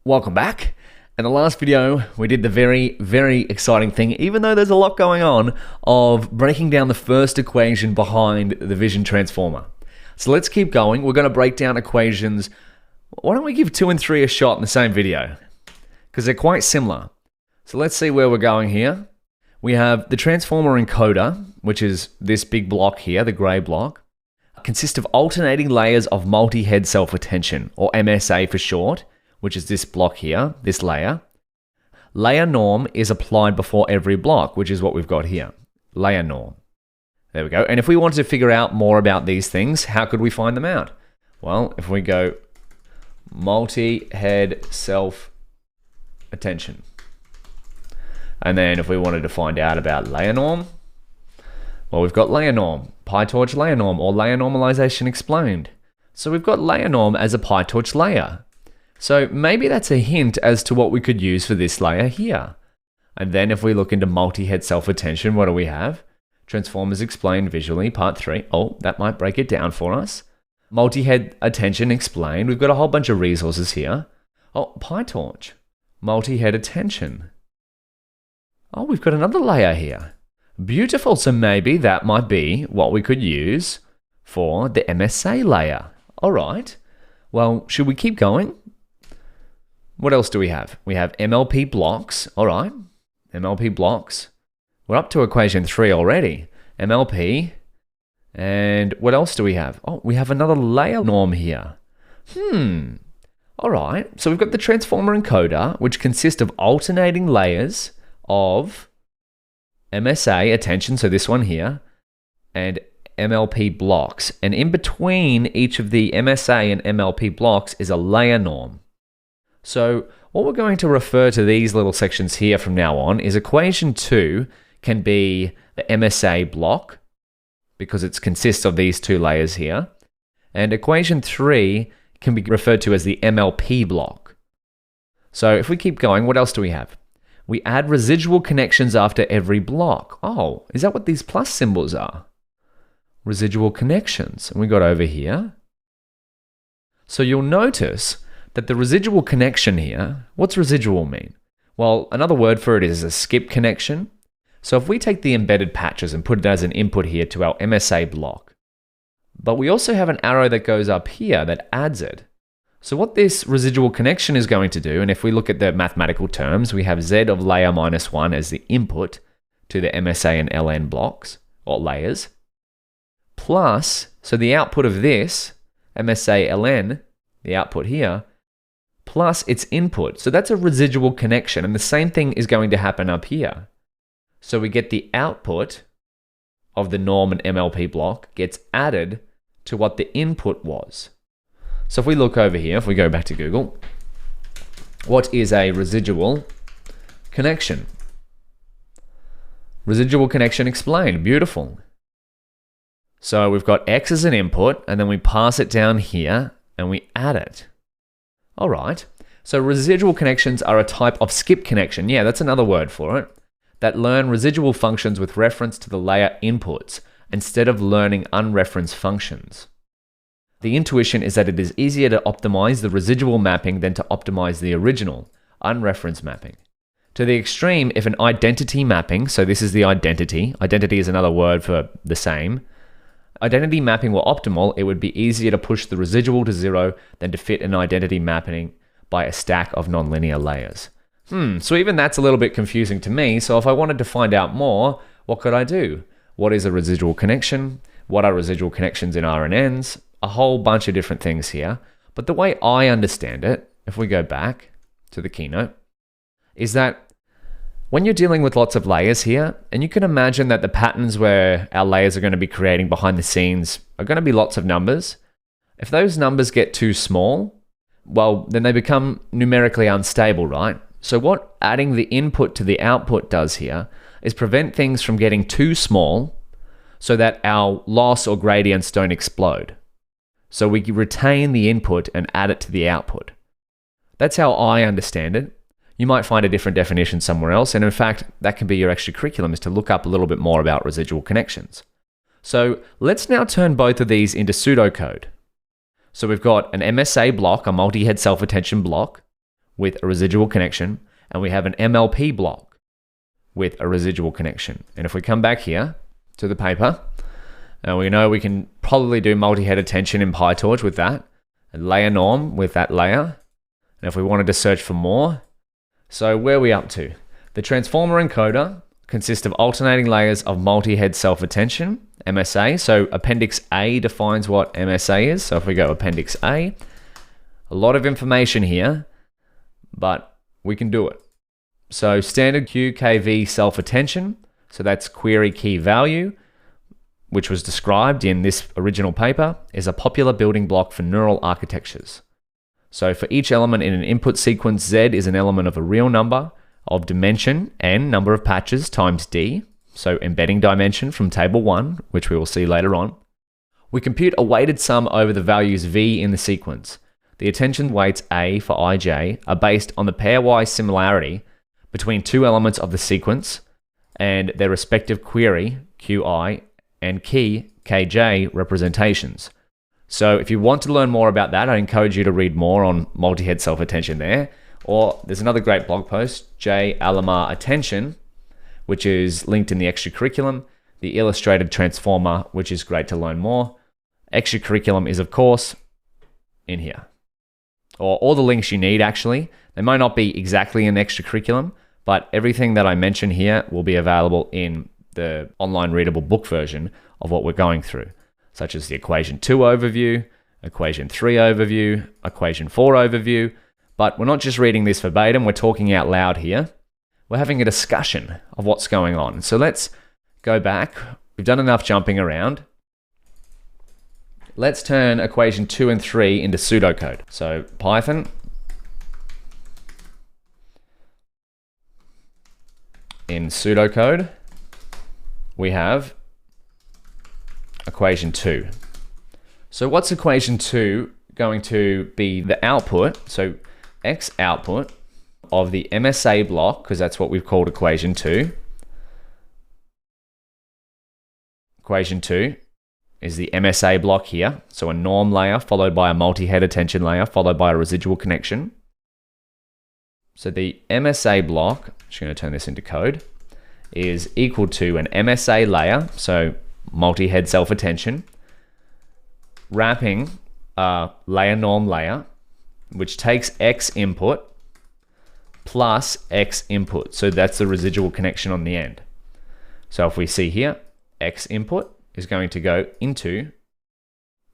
Welcome back. In the last video, we did the very exciting thing, even though there's a lot going on, of breaking down the first equation behind the vision transformer. So let's keep going. We're going to break down equations. Why don't we give 2 and 3 a shot in the same video? Because they're quite similar. So let's see where we're going here. We have the transformer encoder, which is this big block here, the gray block, consists of alternating layers of multi-head self-attention, or MSA for short, which is this block here, this layer. Layer norm is applied before every block, which is what we've got here. Layer norm. There we go. And if we wanted to figure out more about these things, how could we find them out? Well, if we go multi-head self-attention. And then if we wanted to find out about layer norm, well, we've got layer norm, PyTorch layer norm, or layer normalization explained. So we've got layer norm as a PyTorch layer. So maybe that's a hint as to what we could use for this layer here. And then if we look into multi-head self-attention, what do we have? Transformers explained visually, part 3. Oh, that might break it down for us. Multi-head attention explained. We've got a whole bunch of resources here. Oh, PyTorch. Multi-head attention. Oh, we've got another layer here. Beautiful. So maybe that might be what we could use for the MSA layer. All right. Well, should we keep going? What else do we have? We have MLP blocks. All right. MLP blocks. We're up to equation 3 already. MLP. And what else do we have? Oh, we have another layer norm here. All right. So we've got the transformer encoder, which consists of alternating layers of MSA attention, so this one here, and MLP blocks. And in between each of the MSA and MLP blocks is a layer norm. So what we're going to refer to these little sections here from now on is equation 2 can be the MSA block, because it consists of these 2 layers here. And equation 3 can be referred to as the MLP block. So if we keep going, what else do we have? We add residual connections after every block. Oh, is that what these plus symbols are? Residual connections. And we got over here. So you'll notice that the residual connection here, what's residual mean? Well, another word for it is a skip connection. So if we take the embedded patches and put it as an input here to our MSA block, but we also have an arrow that goes up here that adds it. So what this residual connection is going to do, and if we look at the mathematical terms, we have Z of layer minus 1 as the input to the MSA and LN blocks, or layers, plus, so the output of this, MSA LN, the output here, plus its input. So that's a residual connection, and the same thing is going to happen up here. So we get the output of the norm and MLP block gets added to what the input was. So if we look over here, if we go back to Google, what is a residual connection? Residual connection explained. Beautiful. So we've got X as an input, and then we pass it down here, and we add it. All right. So residual connections are a type of skip connection. Yeah, that's another word for it. That learn residual functions with reference to the layer inputs instead of learning unreferenced functions. The intuition is that it is easier to optimize the residual mapping than to optimize the original, unreferenced mapping. To the extreme, if an identity mapping, so this is the identity is another word for the same, identity mapping were optimal, it would be easier to push the residual to 0 than to fit an identity mapping by a stack of nonlinear layers. So even that's a little bit confusing to me, so if I wanted to find out more, what could I do? What is a residual connection? What are residual connections in RNNs? A whole bunch of different things here. But the way I understand it, if we go back to the keynote, is that when you're dealing with lots of layers here, and you can imagine that the patterns where our layers are going to be creating behind the scenes are going to be lots of numbers. If those numbers get too small, well, then they become numerically unstable, right? So what adding the input to the output does here is prevent things from getting too small so that our loss or gradients don't explode. So we retain the input and add it to the output. That's how I understand it. You might find a different definition somewhere else, and in fact, that can be your extra curriculum, is to look up a little bit more about residual connections. So let's now turn both of these into pseudocode. So we've got an MSA block, a multi-head self-attention block, with a residual connection, and we have an MLP block with a residual connection. And if we come back here to the paper, we know we can probably do multi-head attention in PyTorch with that, and layer norm with that layer. And if we wanted to search for more, so where are we up to? The transformer encoder consists of alternating layers of multi-head self-attention, MSA. So Appendix A defines what MSA is. So if we go Appendix A, a lot of information here, but we can do it. So standard QKV self-attention, so that's query key value, which was described in this original paper, is a popular building block for neural architectures. So for each element in an input sequence, Z is an element of a real number of dimension n, number of patches, times D, so embedding dimension from table 1, which we will see later on. We compute a weighted sum over the values V in the sequence. The attention weights A for ij are based on the pairwise similarity between two elements of the sequence and their respective query, Qi, and key, Kj, representations. So if you want to learn more about that, I encourage you to read more on multi-head self-attention there. Or there's another great blog post, J. Alomar Attention, which is linked in the extracurriculum, the illustrated transformer, which is great to learn more. Extracurriculum is, of course, in here. Or all the links you need, actually. They might not be exactly in extracurriculum, but everything that I mention here will be available in the online readable book version of what we're going through, such as the equation 2 overview, equation 3 overview, equation 4 overview. But we're not just reading this verbatim, we're talking out loud here. We're having a discussion of what's going on. So let's go back. We've done enough jumping around. Let's turn equation 2 and 3 into pseudocode. So Python, in pseudocode, we have equation 2. So what's equation 2 going to be? The output, so X output of the MSA block, because that's what we've called equation 2. Equation 2 is the MSA block here. So a norm layer followed by a multi-head attention layer followed by a residual connection. So the MSA block, I'm just going to turn this into code, is equal to an MSA layer, so multi-head self-attention, wrapping a layer norm layer, which takes X input plus X input. So that's the residual connection on the end. So if we see here, X input is going to go into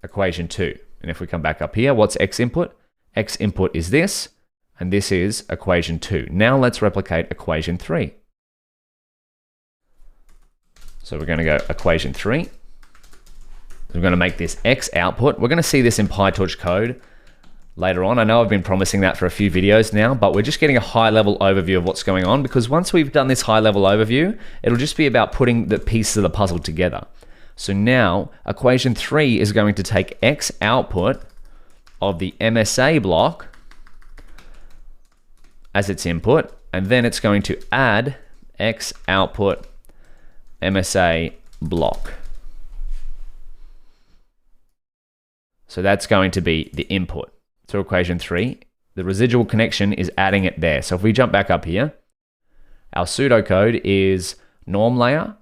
equation 2. And if we come back up here, what's X input? X input is this, and this is equation 2. Now let's replicate equation 3. So we're going to go equation 3. We're going to make this X output. We're going to see this in PyTorch code later on. I know I've been promising that for a few videos now, but we're just getting a high-level overview of what's going on, because once we've done this high-level overview, it'll just be about putting the pieces of the puzzle together. So now equation 3 is going to take X output of the MSA block as its input, and then it's going to add X output MSA block. So that's going to be the input to equation 3. The residual connection is adding it there. So if we jump back up here, our pseudocode is norm layer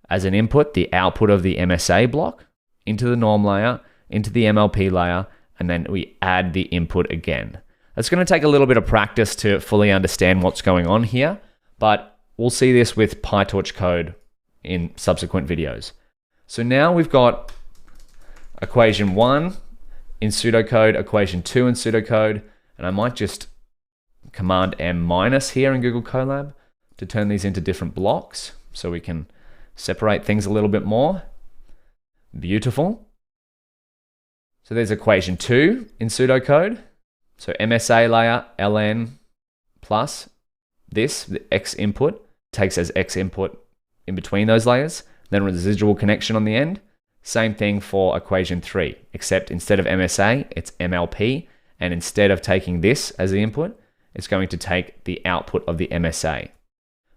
as an input, the output of the MSA block, into the norm layer, into the MLP layer, and then we add the input again. It's going to take a little bit of practice to fully understand what's going on here, but we'll see this with PyTorch code in subsequent videos. So now we've got equation 1 in pseudocode, equation 2 in pseudocode, and I might just command M- here in Google Colab to turn these into different blocks so we can separate things a little bit more. Beautiful. So there's equation 2 in pseudocode. So MSA layer ln plus this, the X input, takes as X input in between those layers, then residual connection on the end. Same thing for equation 3, except instead of MSA, it's MLP, and instead of taking this as the input, it's going to take the output of the MSA.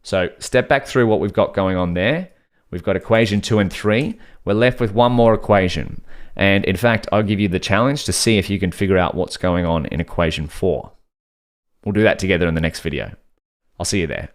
So step back through what we've got going on there. We've got equation 2 and 3. We're left with one more equation. And in fact, I'll give you the challenge to see if you can figure out what's going on in equation 4. We'll do that together in the next video. I'll see you there.